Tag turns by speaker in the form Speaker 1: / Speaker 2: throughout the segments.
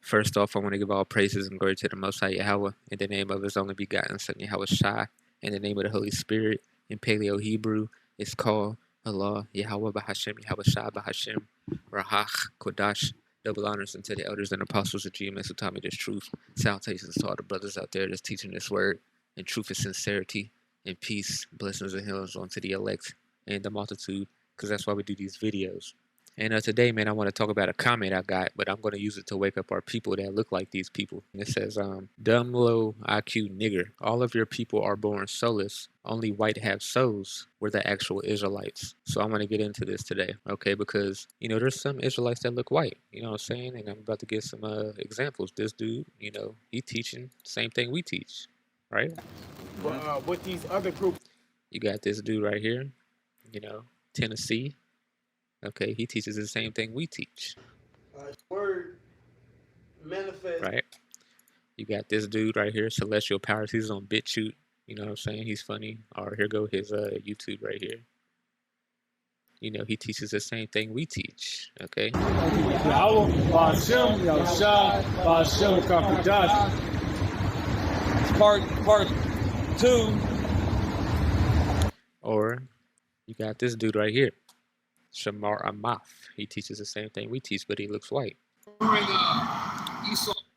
Speaker 1: First off, I want to give all praises and glory to the Most High Yahawah in the name of His only begotten Son YAHAWASHI, in the name of the Holy Spirit. In Paleo Hebrew, it's called Allah, Yahawah Bahashem, Yahawashai Bahashem, Rahach, Kodash. Double honors unto the elders and apostles of GMS who taught me this truth. Salutations to all the brothers out there that's teaching this word in truth and sincerity, and peace, blessings and healings unto the elect and the multitude, because that's why we do these videos. And today, man, I want to talk about a comment I got, but I'm going to use it to wake up our people that look like these people. And it says, dumb, low IQ nigger. All of your people are born soulless. Only white have souls. We're the actual Israelites. So I'm going to get into this today, okay? Because, you know, there's some Israelites that look white. You know what I'm saying? And I'm about to give some examples. This dude, you know, he teaching the same thing we teach, right?
Speaker 2: With these other groups.
Speaker 1: You got this dude right here, you know, Tennessee. Okay, he teaches the same thing we teach.
Speaker 3: Word manifest.
Speaker 1: Right? You got this dude right here, Celestial Powers. He's on BitChute. You know what I'm saying? He's funny. Or here go his YouTube right here. You know, he teaches the same thing we teach. Okay?
Speaker 4: Part 2.
Speaker 1: Or you got this dude right here, Shamar Amath. He teaches the same thing we teach, but he looks white.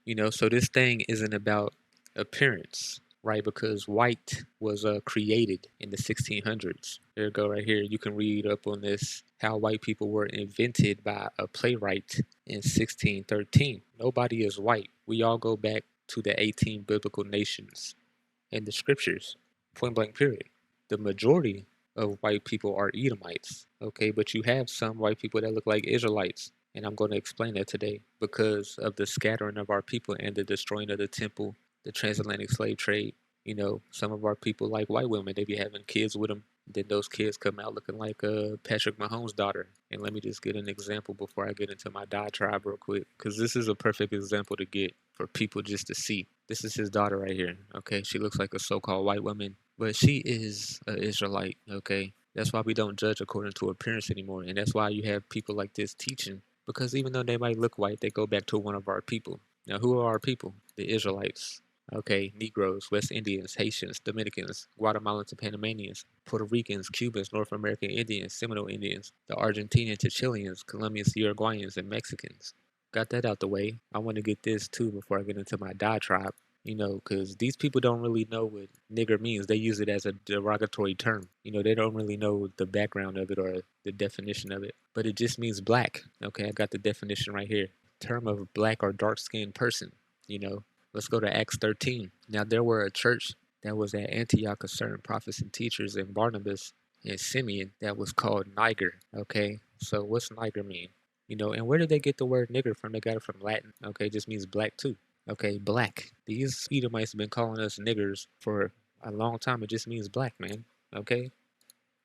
Speaker 1: You know, so this thing isn't about appearance, right? Because white was created in the 1600s. There you go right here. You can read up on this, how white people were invented by a playwright in 1613. Nobody is white. We all go back to the 18 biblical nations and the scriptures, point blank period. The majority of white people are Edomites, okay? But you have some white people that look like Israelites. And I'm going to explain that today because of the scattering of our people and the destroying of the temple, the transatlantic slave trade. You know, some of our people like white women, they be having kids with them. Then those kids come out looking like Patrick Mahomes' daughter. And let me just get an example before I get into my diatribe real quick, because this is a perfect example to get for people just to see. This is his daughter right here, okay? She looks like a so-called white woman, but she is an Israelite, okay? That's why we don't judge according to appearance anymore. And that's why you have people like this teaching. Because even though they might look white, they go back to one of our people. Now, who are our people? The Israelites. Okay, Negroes, West Indians, Haitians, Dominicans, Guatemalans and Panamanians, Puerto Ricans, Cubans, North American Indians, Seminole Indians, the Argentinians to Chileans, Colombians, Uruguayans, and Mexicans. Got that out the way. I want to get this too before I get into my diatribe. You know, because these people don't really know what nigger means. They use it as a derogatory term. You know, they don't really know the background of it or the definition of it. But it just means black. Okay, I got the definition right here. Term of black or dark-skinned person. You know, let's go to Acts 13. Now, there were a church that was at Antioch of certain prophets and teachers and Barnabas and Simeon that was called Niger. Okay, so what's Niger mean? You know, and where did they get the word nigger from? They got it from Latin. Okay, it just means black too. Okay, black. These Edomites have been calling us niggers for a long time. It just means black, man. Okay?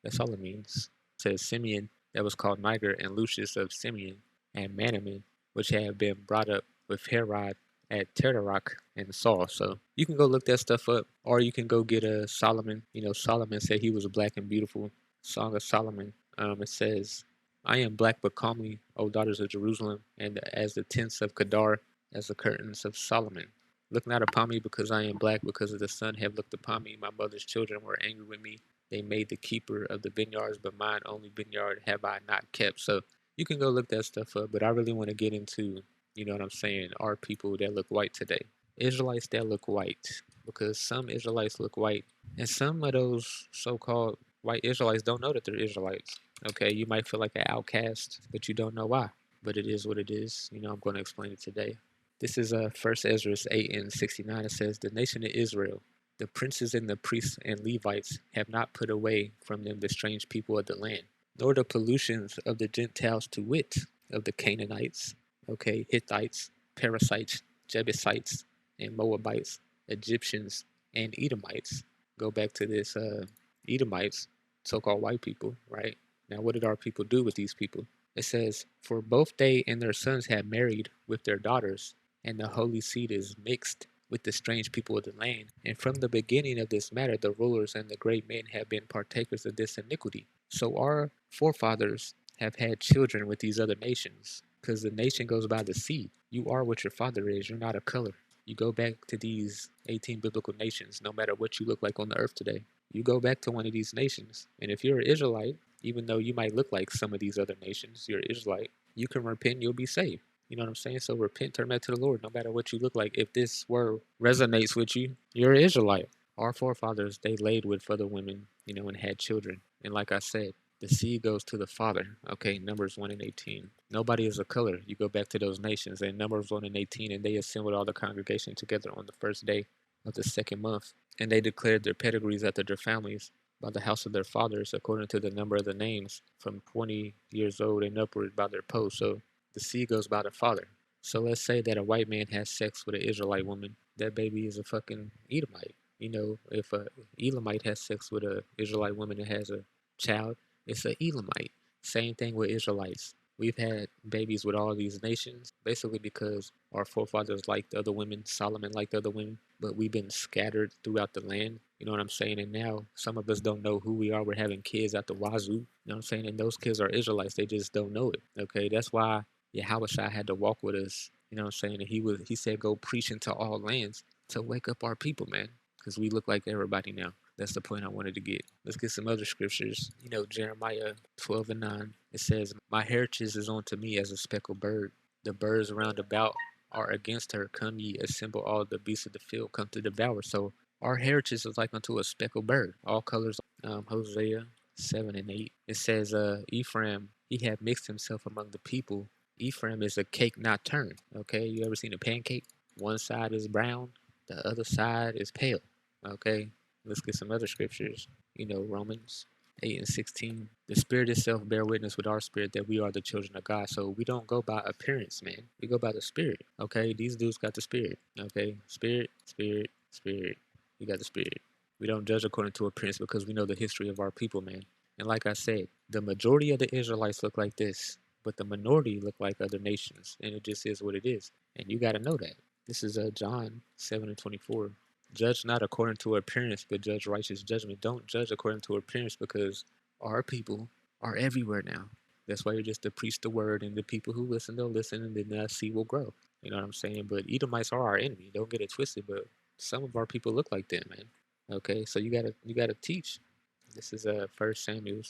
Speaker 1: That's all it means. It says Simeon, that was called Niger, and Lucius of Simeon, and Manaman, which have been brought up with Herod at Tereroch and Saul. So you can go look that stuff up, or you can go get a Solomon. You know, Solomon said he was black and beautiful. Song of Solomon. It says, I am black but calmly, O daughters of Jerusalem, and as the tents of Kedar, as the curtains of Solomon. Look not upon me because I am black, because of the sun have looked upon me. My mother's children were angry with me. They made the keeper of the vineyards, but mine only vineyard have I not kept. So you can go look that stuff up, but I really want to get into, you know what I'm saying, our people that look white today. Israelites that look white, because some Israelites look white, and some of those so-called white Israelites don't know that they're Israelites. Okay, you might feel like an outcast, but you don't know why. But it is what it is. You know, I'm going to explain it today. This is 1 Ezra 8 and 69. It says, the nation of Israel, the princes and the priests and Levites have not put away from them the strange people of the land, nor the pollutions of the Gentiles, to wit, of the Canaanites, okay, Hittites, Perizzites, Jebusites, and Moabites, Egyptians, and Edomites. Go back to this Edomites, so-called white people, right? Now, what did our people do with these people? It says, for both they and their sons have married with their daughters, and the holy seed is mixed with the strange people of the land. And from the beginning of this matter, the rulers and the great men have been partakers of this iniquity. So our forefathers have had children with these other nations, because the nation goes by the seed. You are what your father is. You're not a color. You go back to these 18 biblical nations, no matter what you look like on the earth today. You go back to one of these nations, and if you're an Israelite, even though you might look like some of these other nations, you're an Israelite, you can repent, you'll be saved. You know what I'm saying? So repent, turn back to the Lord, no matter what you look like. If this word resonates with you, you're an Israelite. Our forefathers, they laid with other women, and had children. And like I said, the seed goes to the father. Okay, Numbers 1 and 18. Nobody is a color. You go back to those nations, and Numbers 1 and 18, and they assembled all the congregation together on the first day of the second month, and they declared their pedigrees after their families by the house of their fathers, according to the number of the names, from 20 years old and upward by their posts. So the seed goes by the father. So let's say that a white man has sex with an Israelite woman. That baby is a fucking Edomite. If a Elamite has sex with an Israelite woman that has a child, it's an Elamite. Same thing with Israelites. We've had babies with all these nations, basically because our forefathers liked other women, Solomon liked other women, but we've been scattered throughout the land. You know what I'm saying? And now some of us don't know who we are. We're having kids at the wazoo. You know what I'm saying? And those kids are Israelites. They just don't know it. Okay, that's why YAHAWASHI had to walk with us. You know what I'm saying? And he said, go preach into all lands to wake up our people, man, because we look like everybody now. That's the point I wanted to get. Let's get some other scriptures. Jeremiah 12 and 9. It says, my heritage is unto me as a speckled bird. The birds round about are against her. Come ye, assemble all the beasts of the field, come to devour. So our heritage is like unto a speckled bird. All colors. Hosea 7 and 8. It says, Ephraim, he had mixed himself among the people. Ephraim is a cake not turned. Okay, you ever seen a pancake? One side is brown, the other side is pale. Okay, let's get some other scriptures. Romans 8 and 16. The Spirit itself bear witness with our spirit that we are the children of God. So we don't go by appearance, man. We go by the Spirit. Okay, these dudes got the Spirit. Okay, Spirit, Spirit, Spirit. We got the Spirit. We don't judge according to appearance because we know the history of our people, man. And like I said, the majority of the Israelites look like this, but the minority look like other nations, and it just is what it is. And you got to know that. This is John 7 and 24. Judge not according to appearance, but judge righteous judgment. Don't judge according to appearance because our people are everywhere now. That's why you're just to preach the word, and the people who listen, they'll listen, and then that seed will grow. You know what I'm saying? But Edomites are our enemy. Don't get it twisted, but some of our people look like them, man. Okay, so you gotta teach. This is 1 Samuel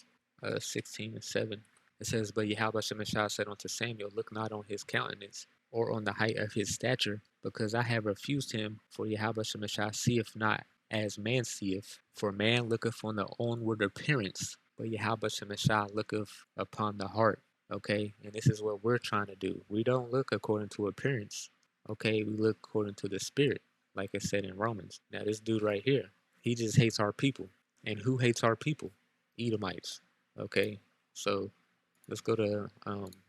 Speaker 1: 16 and 7. It says, but Yahweh Shemeshah said unto Samuel, look not on his countenance, or on the height of his stature, because I have refused him. For Yahweh Shemeshah seeth not as man seeth, for man looketh on the onward appearance, but Yahweh Shemeshah looketh upon the heart. Okay, and this is what we're trying to do. We don't look according to appearance. Okay, we look according to the spirit, like it said in Romans. Now this dude right here, he just hates our people. And who hates our people? Edomites. Okay, so let's go to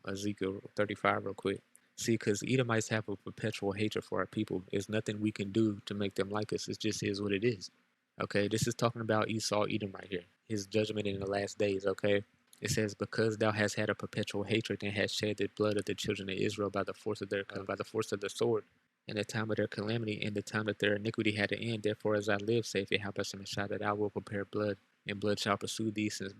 Speaker 1: Ezekiel 35 real quick. See, because Edomites have a perpetual hatred for our people. There's nothing we can do to make them like us. It just is what it is. Okay, this is talking about Esau, Edom right here. His judgment in the last days, okay? It says, because thou hast had a perpetual hatred and hast shed the blood of the children of Israel by the force of the sword, in the time of their calamity, in the time that their iniquity had to end. Therefore, as I live, saith Yahweh Shemeshah, that I will prepare blood, and blood shall pursue thee, since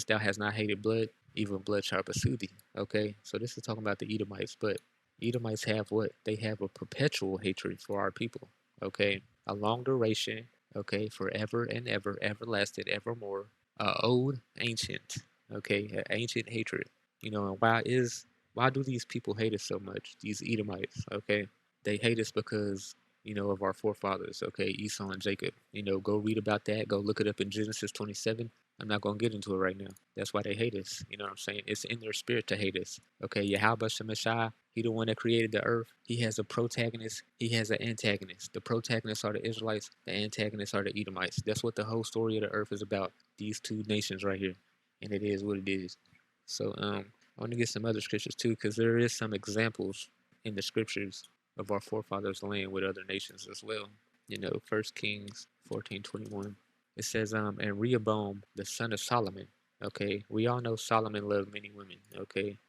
Speaker 1: thou hast not hated blood, even blood shall pursue thee. Okay, so this is talking about the Edomites, but Edomites have what? They have a perpetual hatred for our people. Okay, a long duration. Okay, forever and ever, everlasting, evermore. Old, ancient. Okay, ancient hatred. And why do these people hate us so much? These Edomites. Okay, they hate us because of our forefathers. Okay, Esau and Jacob. Go read about that. Go look it up in Genesis 27. I'm not going to get into it right now. That's why they hate us. You know what I'm saying? It's in their spirit to hate us. Okay, Yahweh Shemeshah, he the one that created the earth. He has a protagonist. He has an antagonist. The protagonists are the Israelites. The antagonists are the Edomites. That's what the whole story of the earth is about. These two nations right here. And it is what it is. So I want to get some other scriptures too, because there is some examples in the scriptures of our forefathers' land with other nations as well. 1 Kings 14:21. It says, and Rehoboam, the son of Solomon. Okay, we all know Solomon loved many women. Okay,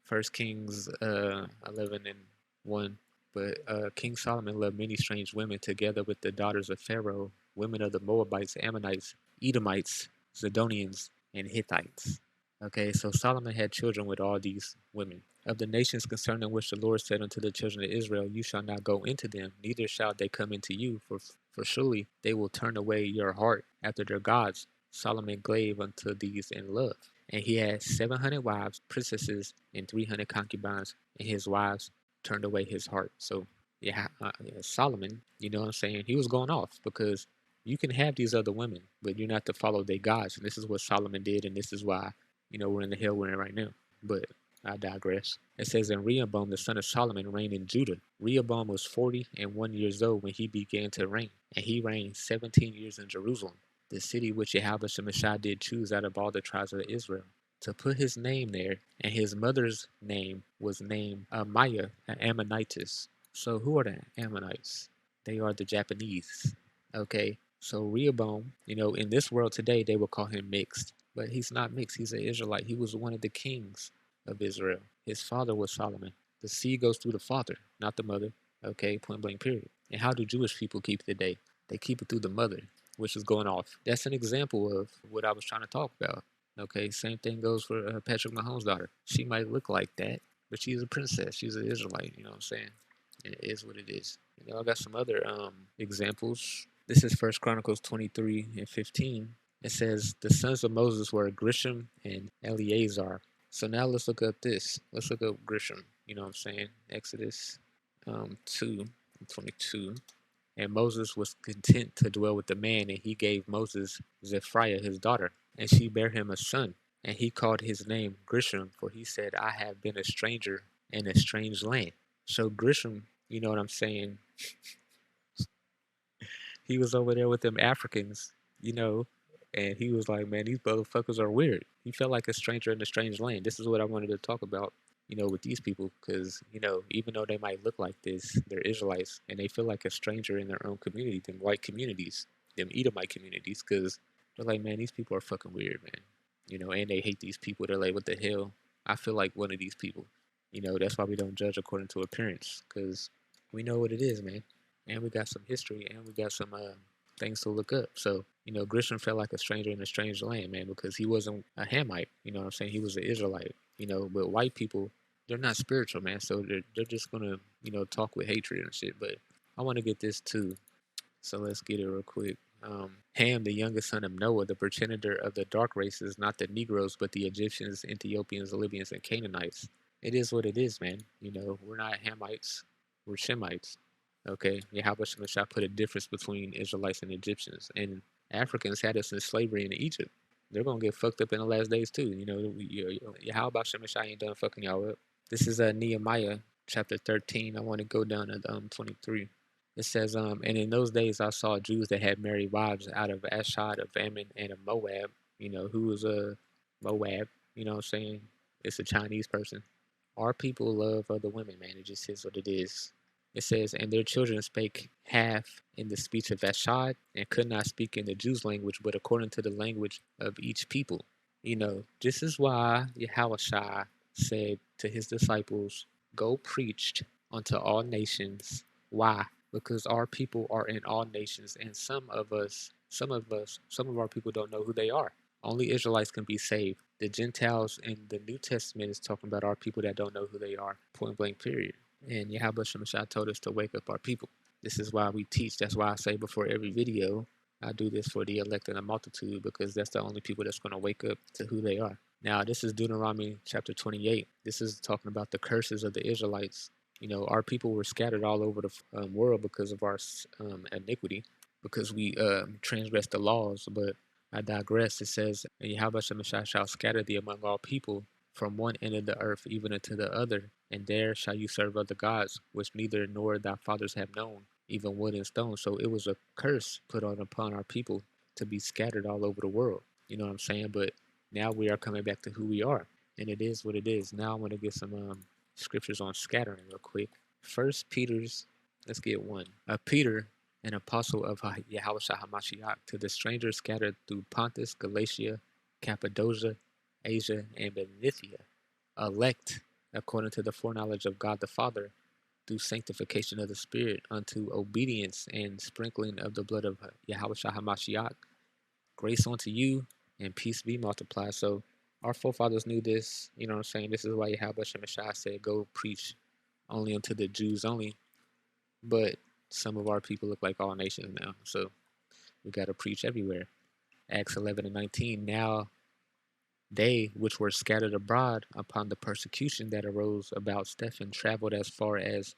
Speaker 1: 1 Kings 11 and 1. But King Solomon loved many strange women, together with the daughters of Pharaoh, women of the Moabites, Ammonites, Edomites, Zidonians, and Hittites. Okay, so Solomon had children with all these women. Of the nations concerning which the Lord said unto the children of Israel, you shall not go into them, neither shall they come into you, for surely they will turn away your heart after their gods. Solomon gave unto these in love. And he had 700 wives, princesses, and 300 concubines, and his wives turned away his heart. So, Solomon, you know what I'm saying? He was going off because you can have these other women, but you're not to follow their gods. And this is what Solomon did, and this is why we're in the hell we're in right now. But I digress. It says, and Rehoboam, the son of Solomon, reigned in Judah. Rehoboam was 41 years old when he began to reign, and he reigned 17 years in Jerusalem, the city which YAHAWASHI did choose out of all the tribes of Israel, to put his name there, and his mother's name was named Maya, an Ammonitess. So who are the Ammonites? They are the Japanese. Okay, so Rehoboam, in this world today, they will call him mixed. But he's not mixed. He's an Israelite. He was one of the kings of Israel. His father was Solomon. The seed goes through the father, not the mother. Okay, point blank, period. And how do Jewish people keep it today? They keep it through the mother, which is going off. That's an example of what I was trying to talk about. Okay, same thing goes for Patrick Mahomes' daughter. She might look like that, but she's a princess. She's an Israelite. You know what I'm saying? And it is what it is. I got some other examples. This is First Chronicles 23 and 15. It says the sons of Moses were Grisham and Eleazar. So now let's look up this. Let's look up Grisham. You know what I'm saying? Exodus 2:22. And Moses was content to dwell with the man, and he gave Moses Zephriah his daughter, and she bare him a son. And he called his name Grisham, for he said, I have been a stranger in a strange land. So Grisham, you know what I'm saying? He was over there with them Africans, and he was like, man, these motherfuckers are weird. He felt like a stranger in a strange land. This is what I wanted to talk about, with these people, because, even though they might look like this, they're Israelites, and they feel like a stranger in their own community, them white communities, them Edomite communities, because they're like, man, these people are fucking weird, man. And they hate these people. They're like, what the hell? I feel like one of these people. That's why we don't judge according to appearance, because we know what it is, man. And we got some history, and we got some things to look up. So, Grisham felt like a stranger in a strange land, man, because he wasn't a Hamite. You know what I'm saying? He was an Israelite. But white people, they're not spiritual, man. So they're just gonna, talk with hatred and shit. But I want to get this too. So let's get it real quick. Ham, the youngest son of Noah, the progenitor of the dark races, not the Negroes, but the Egyptians, Ethiopians, Libyans, and Canaanites. It is what it is, man. We're not Hamites, we're Shemites. Okay, Yahawah put a difference between Israelites and Egyptians, and Africans had us in slavery in Egypt. They're gonna get fucked up in the last days too. Yahawah ain't done fucking y'all up. This is Nehemiah chapter 13. I want to go down to 23. It says, and in those days I saw Jews that had married wives out of Ashad, of Ammon, and of Moab. Who was a Moab? You know what I'm saying? It's a Chinese person. Our people love other women, man. It just is what it is. It says, and their children spake half in the speech of Ashad, and could not speak in the Jews' language, but according to the language of each people. This is why Yahawah said to his disciples, go preach unto all nations. Why? Because our people are in all nations, and some of our people don't know who they are. Only Israelites can be saved. The Gentiles in the New Testament is talking about our people that don't know who they are, point blank, period. And Yahawah told us to wake up our people. This is why we teach. That's why I say before every video, I do this for the elect and the multitude, because that's the only people that's going to wake up to who they are. Now, this is Deuteronomy chapter 28. This is talking about the curses of the Israelites. Our people were scattered all over the world because of our iniquity, because we transgressed the laws. But I digress. It says, and Yahawah shall scatter thee among all people from one end of the earth even unto the other, and there shall you serve other gods, which neither nor thy fathers have known, even wood and stone. So it was a curse put upon our people to be scattered all over the world. You know what I'm saying? But now we are coming back to who we are, and it is what it is. Now I'm going to get some scriptures on scattering real quick. First Peter's, let's get one. Peter, an apostle of YAHAWASHI, to the strangers scattered through Pontus, Galatia, Cappadocia, Asia, and Bithynia, elect according to the foreknowledge of God the Father, through sanctification of the Spirit, unto obedience and sprinkling of the blood of YAHAWASHI, grace unto you and peace be multiplied. So Our forefathers knew this. You know what I'm saying? This is why YAHAWASHI said, "Go preach only unto the Jews only." But some of our people look like all nations now, so we got to preach everywhere. Acts 11:19. Now they which were scattered abroad upon the persecution that arose about Stephen traveled as far as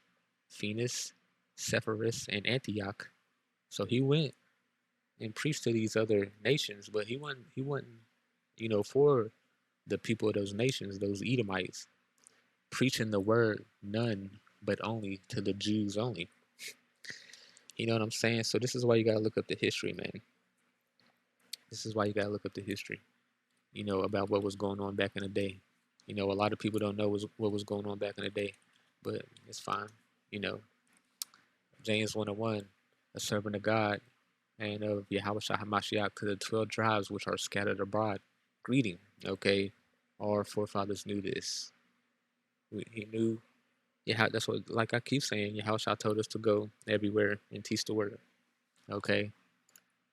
Speaker 1: Phoenix, Sepphoris, and Antioch. So he went and preached to these other nations, but he wasn't, for the people of those nations, those Edomites, preaching the word none but only to the Jews only. You know what I'm saying? So this is why you gotta look up the history, man. This is why you gotta look up the history, about what was going on back in the day. A lot of people don't know what was going on back in the day, but it's fine. You know, James 1:1, a servant of God and of Yahawashi HaMashiach to the 12 tribes which are scattered abroad. Greeting, okay? Our forefathers knew this. He knew, yeah, that's what, like I keep saying, Yahawashi told us to go everywhere and teach the word, okay?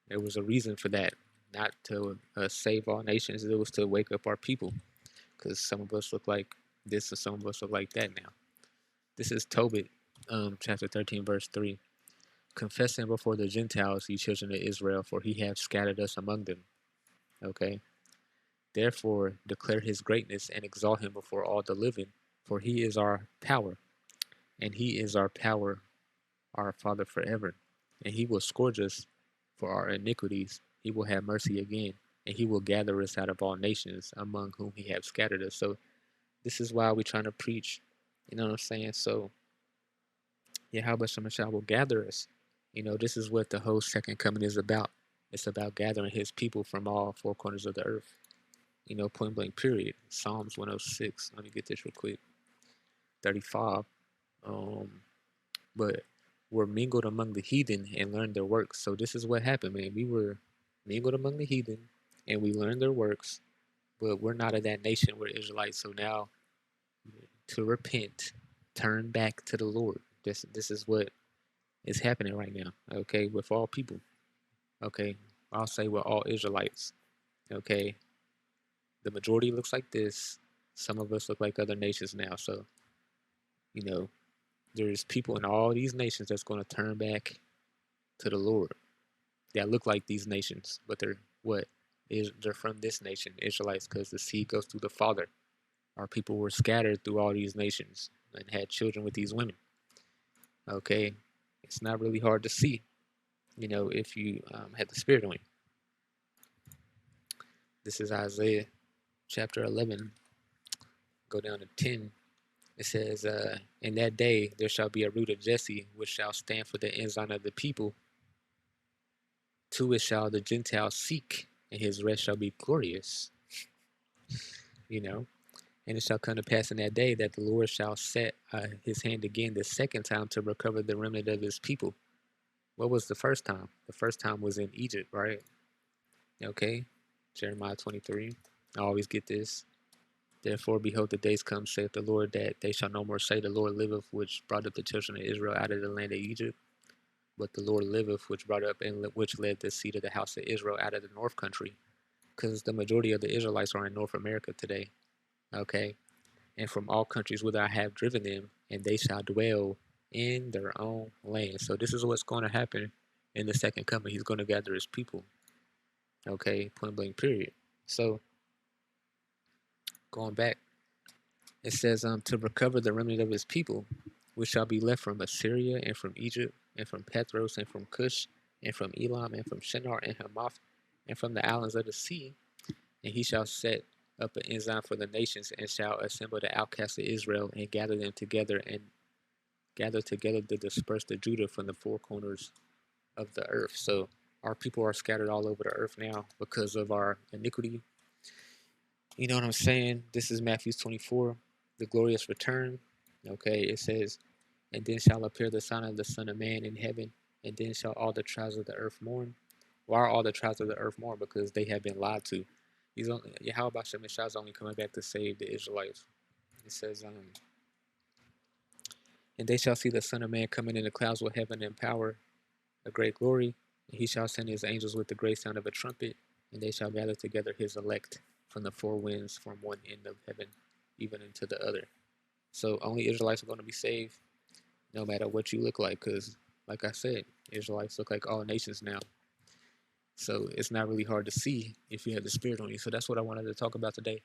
Speaker 1: There was a reason for that, not to save all nations. It was to wake up our people, because some of us look like this and some of us look like that now. This is Tobit, chapter 13, verse 3. Confessing before the Gentiles, ye children of Israel, for he hath scattered us among them. Okay? Therefore, declare his greatness and exalt him before all the living, for he is our power, and he is our power, our Father forever. And he will scourge us for our iniquities. He will have mercy again, and he will gather us out of all nations among whom he hath scattered us. So this is why we're trying to preach. You know what I'm saying? So Yahweh Shemashah will gather us. This is what the whole second coming is about. It's about gathering his people from all four corners of the earth. Point blank period. Psalms 106. Let me get this real quick. 35. But were mingled among the heathen and learned their works. So this is what happened, man. We were mingled among the heathen and we learned their works, but we're not of that nation. We're Israelites. So now to repent, turn back to the Lord. This is what is happening right now, okay, with all people, okay? I'll say with all Israelites, okay? The majority looks like this. Some of us look like other nations now. So, there's people in all these nations that's going to turn back to the Lord that look like these nations, but they're what? They're from this nation, Israelites, because the seed goes through the Father. Our people were scattered through all these nations and had children with these women, okay? It's not really hard to see, if you had the Spirit on you. This is Isaiah chapter 11, go down to 10. It says, in that day there shall be a root of Jesse, which shall stand for the ensign of the people. To it shall the Gentiles seek, and his rest shall be glorious. And it shall come to pass in that day that the Lord shall set his hand again the second time to recover the remnant of his people. What was the first time? The first time was in Egypt, right? Okay, Jeremiah 23. I always get this. Therefore, behold, the days come, saith the Lord, that they shall no more say, the Lord liveth, which brought up the children of Israel out of the land of Egypt. But the Lord liveth, which brought up and which led the seed of the house of Israel out of the north country. Because the majority of the Israelites are in North America today. Okay? And from all countries whither I have driven them, and they shall dwell in their own land. So this is what's going to happen in the second coming. He's going to gather his people. Okay? Point blank period. So, going back, it says to recover the remnant of his people, which shall be left from Assyria and from Egypt and from Petros and from Cush and from Elam and from Shinar and Hamath and from the islands of the sea. And he shall set up an ensign for the nations and shall assemble the outcasts of Israel and gather them together and gather together to disperse the Judah from the four corners of the earth. So our people are scattered all over the earth now because of our iniquity. You know what I'm saying? This is Matthew 24, the glorious return. Okay, it says, and then shall appear the sign of the Son of Man in heaven, and then shall all the tribes of the earth mourn. Why are all the tribes of the earth mourn? Because they have been lied to. Yahweh Shemashah is only coming back to save the Israelites. It says, and they shall see the Son of Man coming in the clouds with heaven and power, a great glory, and he shall send his angels with the great sound of a trumpet, and they shall gather together his elect from the four winds from one end of heaven even into the other. So only Israelites are going to be saved no matter what you look like, because like I said, Israelites look like all nations now. So it's not really hard to see if you have the Spirit on you. So that's what I wanted to talk about today.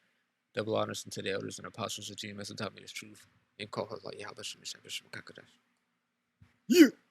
Speaker 1: Double honors unto the elders and apostles of GMS and taught me this truth and call her like YAHAWASHI. Yeah.